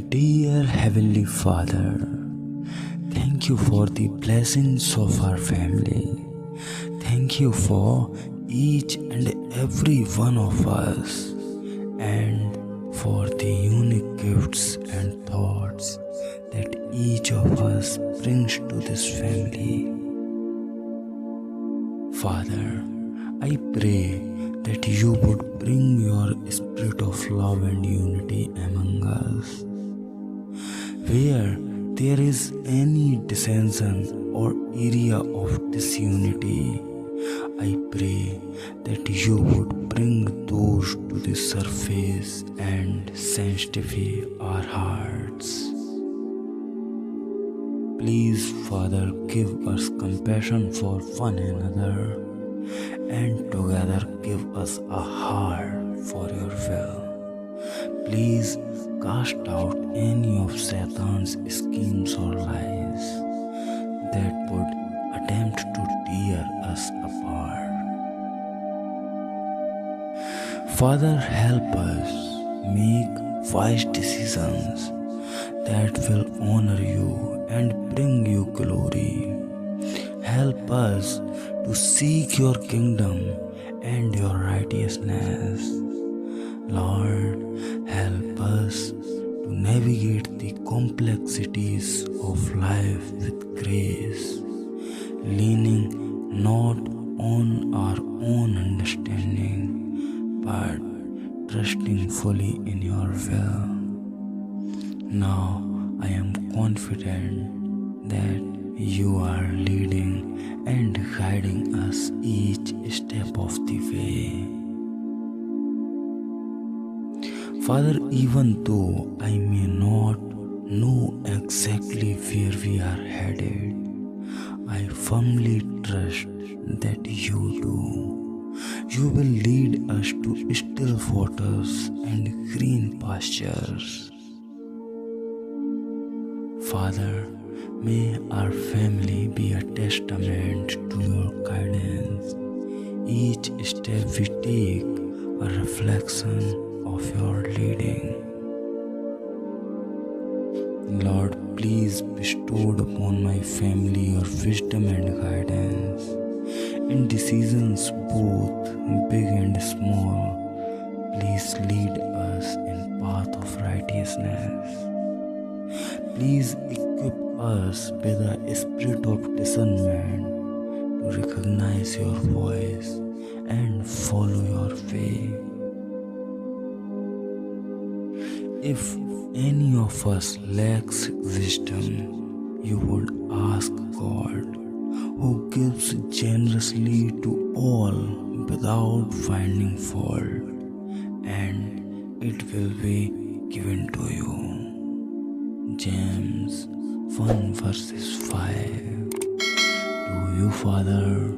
Dear Heavenly Father, thank you for the blessings of our family. Thank you for each and every one of us, and for the unique gifts and thoughts that each of us brings to this family. Father, I pray that you would bring your spirit of love and unity among us. Where there is any dissension or area of disunity, I pray that you would bring those to the surface and sanctify our hearts. Please, Father, give us compassion for one another, and together give us a heart for your will. Please cast out any of Satan's schemes or lies that would attempt to tear us apart. Father, help us make wise decisions that will honor you and bring you glory. Help us to seek your kingdom and your righteousness. Lord, help us to navigate the complexities of life with grace, leaning not on our own understanding, but trusting fully in your will. Now I am confident that you are leading and guiding us each step of the way. Father, even though I may not know exactly where we are headed, I firmly trust that you do. You will lead us to still waters and green pastures. Father, may our family be a testament to your guidance. Each step we take a reflection of your leading. Lord, please bestow upon my family your wisdom and guidance in decisions both big and small. Please lead us in path of righteousness. Please equip us with a spirit of discernment to recognize your voice and follow your way. If any of us lacks wisdom, you would ask God, who gives generously to all without finding fault, and it will be given to you. James 1 verses 5. To you, Father,